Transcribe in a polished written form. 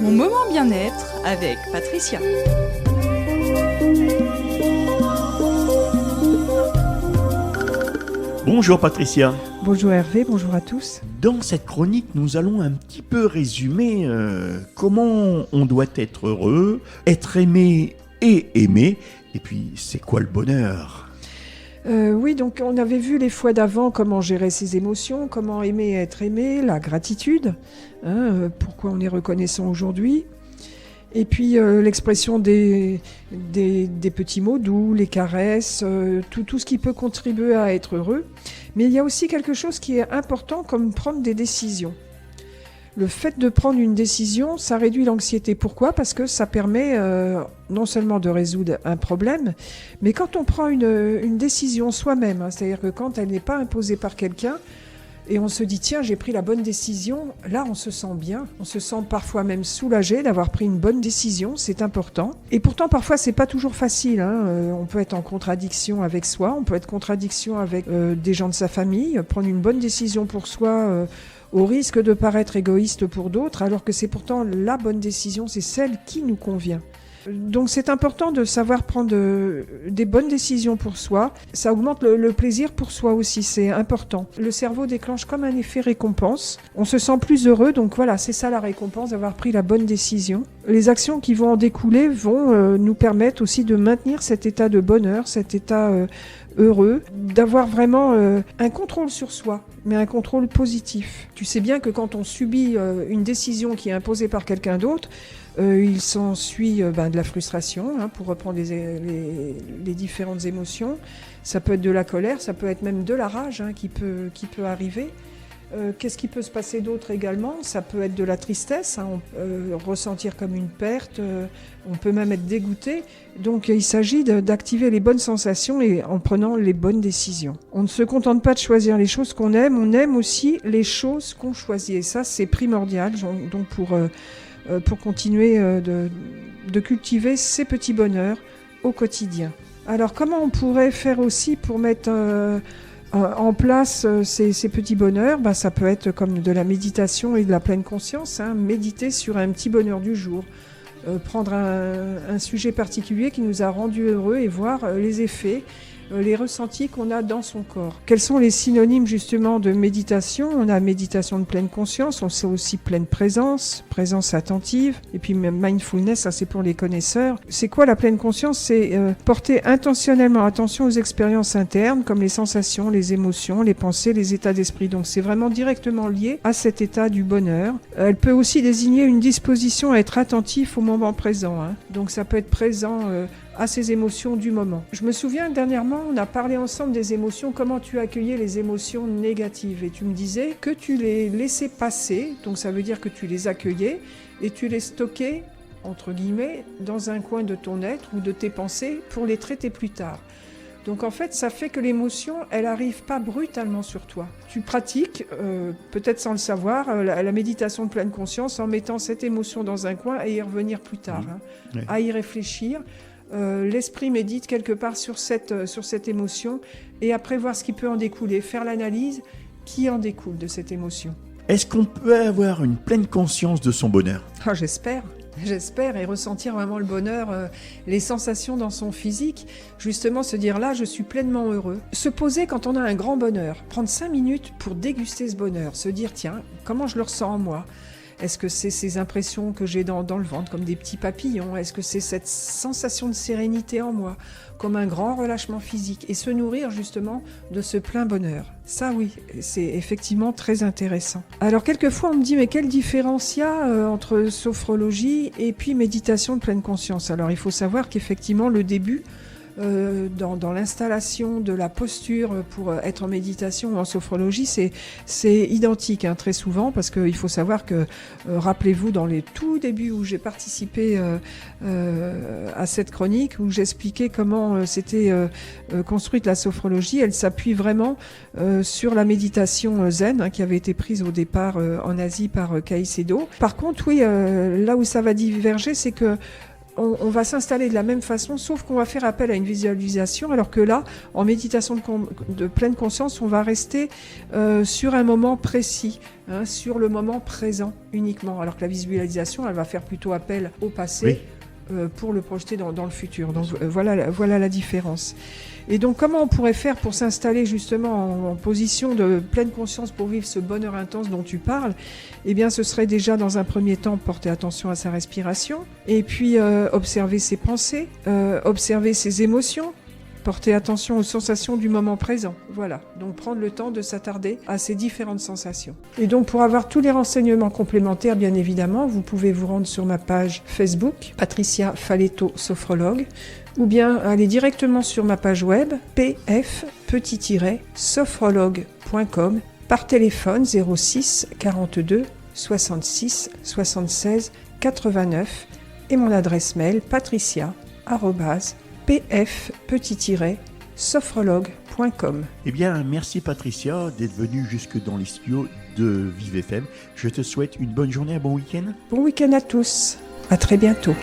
Mon moment bien-être avec Patricia. Bonjour Patricia. Bonjour Hervé, bonjour à tous. Dans cette chronique, nous allons un petit peu résumer comment on doit être heureux, être aimé et aimé. Et puis, c'est quoi le bonheur ? Oui, donc on avait vu les fois d'avant comment gérer ses émotions, comment aimer et être aimé, la gratitude, pourquoi on est reconnaissant aujourd'hui. Et puis l'expression des petits mots doux, les caresses, tout ce qui peut contribuer à être heureux. Mais il y a aussi quelque chose qui est important comme prendre des décisions. Le fait de prendre une décision, ça réduit l'anxiété. Pourquoi ? Parce que ça permet non seulement de résoudre un problème, mais quand on prend une décision soi-même, c'est-à-dire que quand elle n'est pas imposée par quelqu'un, et on se dit, tiens, j'ai pris la bonne décision, là on se sent bien, on se sent parfois même soulagé d'avoir pris une bonne décision, c'est important. Et pourtant, parfois, c'est pas toujours facile, on peut être en contradiction avec soi, on peut être en contradiction avec des gens de sa famille, prendre une bonne décision pour soi, au risque de paraître égoïste pour d'autres, alors que c'est pourtant la bonne décision, c'est celle qui nous convient. Donc c'est important de savoir prendre des bonnes décisions pour soi. Ça augmente le plaisir pour soi aussi, c'est important. Le cerveau déclenche comme un effet récompense. On se sent plus heureux, donc voilà, c'est ça la récompense, d'avoir pris la bonne décision. Les actions qui vont en découler vont nous permettre aussi de maintenir cet état de bonheur, cet état heureux, d'avoir vraiment un contrôle sur soi, mais un contrôle positif. Tu sais bien que quand on subit une décision qui est imposée par quelqu'un d'autre, il s'ensuit de la frustration, pour reprendre les différentes émotions. Ça peut être de la colère, ça peut être même de la rage qui peut arriver. Qu'est-ce qui peut se passer d'autre également ? Ça peut être de la tristesse, on peut ressentir comme une perte, on peut même être dégoûté. Donc il s'agit d'activer les bonnes sensations et en prenant les bonnes décisions. On ne se contente pas de choisir les choses qu'on aime, on aime aussi les choses qu'on choisit. Et ça, c'est primordial donc pour continuer de cultiver ces petits bonheurs au quotidien. Alors comment on pourrait faire aussi pour mettre en place ces petits bonheurs ? Ça peut être comme de la méditation et de la pleine conscience, méditer sur un petit bonheur du jour, prendre un sujet particulier qui nous a rendus heureux et voir les effets, les ressentis qu'on a dans son corps. Quels sont les synonymes justement de méditation ? On a méditation de pleine conscience, on sait aussi pleine présence, présence attentive, et puis même mindfulness, ça c'est pour les connaisseurs. C'est quoi la pleine conscience ? C'est porter intentionnellement attention aux expériences internes, comme les sensations, les émotions, les pensées, les états d'esprit. Donc c'est vraiment directement lié à cet état du bonheur. Elle peut aussi désigner une disposition à être attentif au moment présent. Donc ça peut être présent à ces émotions du moment. Je me souviens dernièrement, on a parlé ensemble des émotions, comment tu accueillais les émotions négatives. Et tu me disais que tu les laissais passer, donc ça veut dire que tu les accueillais et tu les stockais, entre guillemets, dans un coin de ton être ou de tes pensées pour les traiter plus tard. Donc en fait, ça fait que l'émotion, elle n'arrive pas brutalement sur toi. Tu pratiques, peut-être sans le savoir, la méditation de pleine conscience en mettant cette émotion dans un coin et y revenir plus tard, à y réfléchir. L'esprit médite quelque part sur cette émotion et après voir ce qui peut en découler, faire l'analyse qui en découle de cette émotion. Est-ce qu'on peut avoir une pleine conscience de son bonheur ? J'espère et ressentir vraiment le bonheur, les sensations dans son physique, justement se dire là je suis pleinement heureux. Se poser quand on a un grand bonheur, prendre 5 minutes pour déguster ce bonheur, se dire tiens, comment je le ressens en moi ? Est-ce que c'est ces impressions que j'ai dans le ventre, comme des petits papillons ? Est-ce que c'est cette sensation de sérénité en moi, comme un grand relâchement physique ? Et se nourrir justement de ce plein bonheur. Ça oui, c'est effectivement très intéressant. Alors quelquefois on me dit mais quelle différence il y a entre sophrologie et puis méditation de pleine conscience ? Alors il faut savoir qu'effectivement le début, dans l'installation de la posture pour être en méditation ou en sophrologie, c'est identique très souvent, parce qu'il faut savoir que, rappelez-vous, dans les tout débuts où j'ai participé à cette chronique, où j'expliquais comment s'était construite la sophrologie, elle s'appuie vraiment sur la méditation zen, qui avait été prise au départ en Asie par Caicedo. Par contre, oui, là où ça va diverger, c'est que on va s'installer de la même façon, sauf qu'on va faire appel à une visualisation, alors que là, en méditation de pleine conscience, on va rester sur un moment précis, sur le moment présent uniquement, alors que la visualisation, elle va faire plutôt appel au passé pour le projeter dans le futur. Donc voilà la différence. Et donc comment on pourrait faire pour s'installer justement en position de pleine conscience pour vivre ce bonheur intense dont tu parles? Eh bien ce serait déjà dans un premier temps porter attention à sa respiration, et puis observer ses pensées, observer ses émotions, porter attention aux sensations du moment présent. Voilà, donc prendre le temps de s'attarder à ces différentes sensations. Et donc pour avoir tous les renseignements complémentaires, bien évidemment, vous pouvez vous rendre sur ma page Facebook, Patricia Faletto Sophrologue, ou bien aller directement sur ma page web, pf-sophrologue.com, par téléphone 06 42 66 76 89, et mon adresse mail patricia@pf-sophrologue.com. Eh bien, merci Patricia d'être venue jusque dans les studios de Vive FM. Je te souhaite une bonne journée, un bon week-end. Bon week-end à tous, à très bientôt.